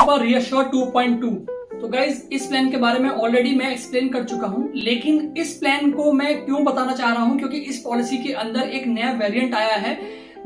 Super reassure 2.2। तो guys इस plan के बारे में ऑलरेडी मैं एक्सप्लेन कर चुका हूं, लेकिन इस प्लान को मैं क्यों बताना चाह रहा हूं, क्योंकि इस पॉलिसी के अंदर एक नया वेरिएंट आया है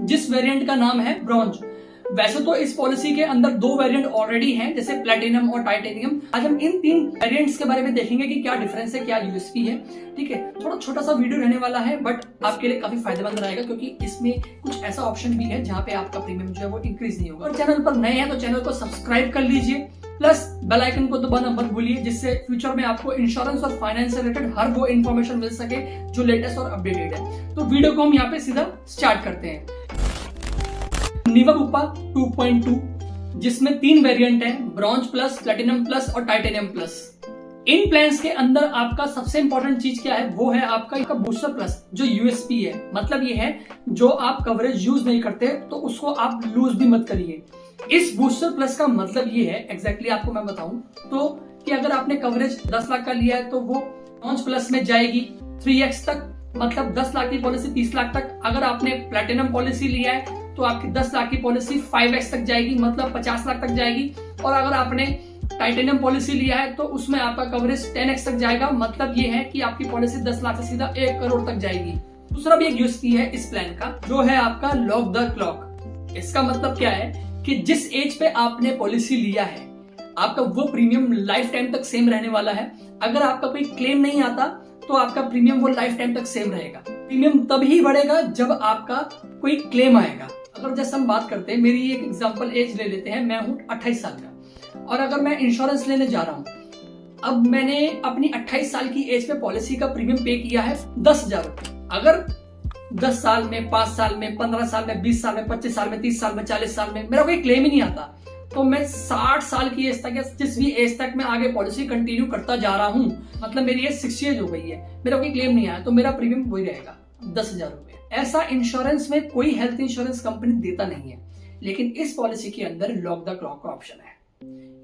जिस वेरिएंट का नाम है ब्रॉन्ज। वैसे तो इस पॉलिसी के अंदर 2 वेरिएंट ऑलरेडी हैं, जैसे प्लैटिनम और टाइटेनियम। आज हम इन 3 वेरिएंट्स के बारे में देखेंगे कि क्या डिफरेंस है, क्या यूएसपी है। ठीक है, थोड़ा छोटा सा वीडियो रहने वाला है, बट आपके लिए काफी फायदेमंद रहेगा, क्योंकि इसमें कुछ ऐसा ऑप्शन भी है जहां पे आपका प्रीमियम जो है वो इंक्रीज नहीं होगा। और चैनल पर नए हैं तो चैनल को सब्सक्राइब कर लीजिए, प्लस बेल आइकन को दबाना मत भूलिए, जिससे फ्यूचर में आपको इंश्योरेंस और फाइनेंस से रिलेटेड हर वो इन्फॉर्मेशन मिल सके जो लेटेस्ट और अपडेटेड है। तो वीडियो को हम यहाँ पे सीधा स्टार्ट करते हैं। निवा बुपा 2.2, जिसमें 3 वेरिएंट है, ब्रॉन्ज प्लस, प्लैटिनम प्लस और टाइटेनियम प्लस। इन प्लान्स के अंदर आपका सबसे इंपॉर्टेंट चीज क्या है, वो है आपका बूस्टर प्लस, जो यूएसपी है। मतलब ये है जो आप कवरेज यूज नहीं करते तो उसको आप लूज भी मत करिए। इस बूस्टर प्लस का मतलब ये है, एग्जैक्टली आपको मैं बताऊं तो, कि अगर आपने कवरेज 10 लाख का लिया है तो वो ब्रॉन्ज प्लस में जाएगी 3x तक, मतलब 10 लाख की पॉलिसी 30 लाख तक। अगर आपने प्लैटिनम पॉलिसी लिया है तो आपकी 10 लाख की पॉलिसी 5x तक जाएगी, मतलब 50 लाख तक जाएगी। और अगर आपने टाइटेनियम पॉलिसी लिया है तो उसमें आपका कवरेज 10x तक जाएगा, मतलब ये है कि आपकी पॉलिसी 10 लाख से सीधा 1 करोड़ तक जाएगी। दूसरा भी एक यूएसपी है इस प्लान का, जो है आपका लॉक द क्लॉक। इसका मतलब क्या है कि जिस एज पे आपने पॉलिसी लिया है, आपका वो प्रीमियम लाइफ टाइम तक सेम रहने वाला है। अगर आपका कोई क्लेम नहीं आता तो आपका प्रीमियम वो लाइफ टाइम तक सेम रहेगा। प्रीमियम तभी बढ़ेगा जब आपका कोई क्लेम आएगा। अगर जैसे हम बात करते हैं, मेरी एक एग्जांपल एज ले लेते हैं, मैं हूं 28 साल का और अगर मैं इंश्योरेंस लेने जा रहा हूं, अब मैंने अपनी 28 साल की एज पे पॉलिसी का प्रीमियम पे किया है 10,000 रुपए। अगर 10 साल में, 5 साल में, 15 साल में, 20 साल में, 25 साल में, 30 साल में, 40 साल में मेरा कोई क्लेम ही नहीं आता, तो मैं 60 साल की एज तक या जिस भी एज तक मैं आगे पॉलिसी कंटिन्यू करता जा रहा हूं, मतलब मेरी एज 60 एज हो गई है, मेरा कोई क्लेम नहीं आया, तो मेरा प्रीमियम वही रहेगा 10,000 रुपए। ऐसा इंश्योरेंस में कोई हेल्थ इंश्योरेंस कंपनी देता नहीं है, लेकिन इस पॉलिसी के अंदर लॉक द क्लॉक का ऑप्शन है।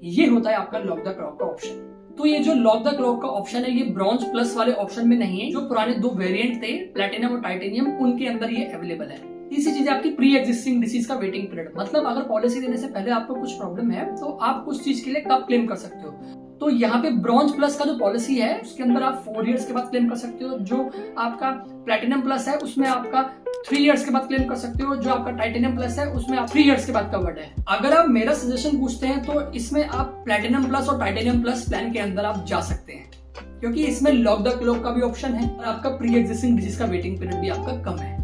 ये होता है आपका लॉक द क्लॉक का ऑप्शन। तो ये जो लॉक द क्लॉक का ऑप्शन है, ये ब्रॉन्ज प्लस वाले ऑप्शन में नहीं है। जो पुराने 2 वेरिएंट थे, प्लैटिनम और टाइटेनियम, उनके अंदर ये अवेलेबल है। तीसरी चीज आपकी प्री एग्जिस्टिंग डिसीज का वेटिंग पीरियड, मतलब अगर पॉलिसी देने से पहले आपको कुछ प्रॉब्लम है तो आप उस चीज के लिए कब क्लेम कर सकते हो। तो यहाँ पे ब्रॉन्ज प्लस का जो पॉलिसी है उसके अंदर आप 4 इयर्स के बाद क्लेम कर सकते हो। जो आपका प्लैटिनम प्लस है उसमें आपका 3 इयर्स के बाद क्लेम कर सकते हो। जो आपका टाइटेनियम प्लस है उसमें आप 3 इयर्स के बाद कवर्ड है। अगर आप मेरा सजेशन पूछते हैं तो इसमें आप प्लैटिनम प्लस और टाइटेनियम प्लस प्लान के अंदर आप जा सकते हैं, क्योंकि इसमें लॉक द क्लॉक का भी ऑप्शन है और आपका प्री एग्जिस्टिंग डिजीज का वेटिंग पीरियड भी आपका कम है।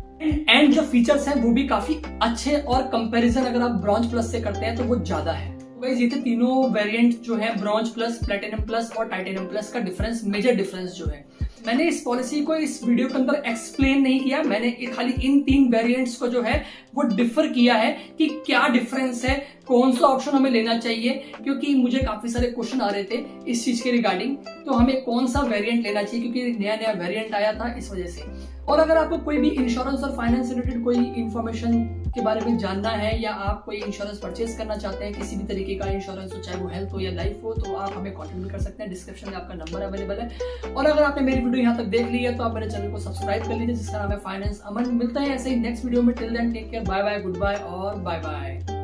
एंड जो फीचर्स हैं वो भी काफी अच्छे, और कंपैरिजन अगर आप ब्रॉन्ज प्लस से करते हैं तो वो ज्यादा है। गाइस ये थे तीनों वेरिएंट जो है, ब्रॉन्ज प्लस, प्लैटिनम प्लस और टाइटेनियम प्लस का डिफरेंस, मेजर डिफरेंस जो है। मैंने इस पॉलिसी को इस वीडियो के अंदर एक्सप्लेन नहीं किया, मैंने खाली इन 3 वेरिएंट्स को जो है वो डिफर किया है कि क्या डिफरेंस है, कौन सा ऑप्शन हमें लेना चाहिए, क्योंकि मुझे काफी सारे क्वेश्चन आ रहे थे इस चीज के रिगार्डिंग, तो हमें कौन सा वेरिएंट लेना चाहिए, क्योंकि नया नया वेरिएंट आया था इस वजह से। और अगर आपको कोई भी इंश्योरेंस और फाइनेंस रिलेटेड कोई इन्फॉर्मेशन के बारे में जानना है, या आप कोई इंश्योरेंस परचेज करना चाहते हैं, किसी भी तरीके का इंश्योरेंस हो, चाहे वो हेल्थ हो या लाइफ हो, तो आप हमें कॉन्टेक्ट भी कर सकते हैं। डिस्क्रिप्शन में आपका नंबर अवेलेबल है। और अगर आपने मेरी वीडियो यहाँ तक देख ली है तो आप मेरे चैनल को सब्सक्राइब कर लीजिए, जिसका नाम है फाइनेंस अमन। मिलते हैं ऐसे ही नेक्स्ट वीडियो में। Till then take care, bye bye, good bye और बाय बाय।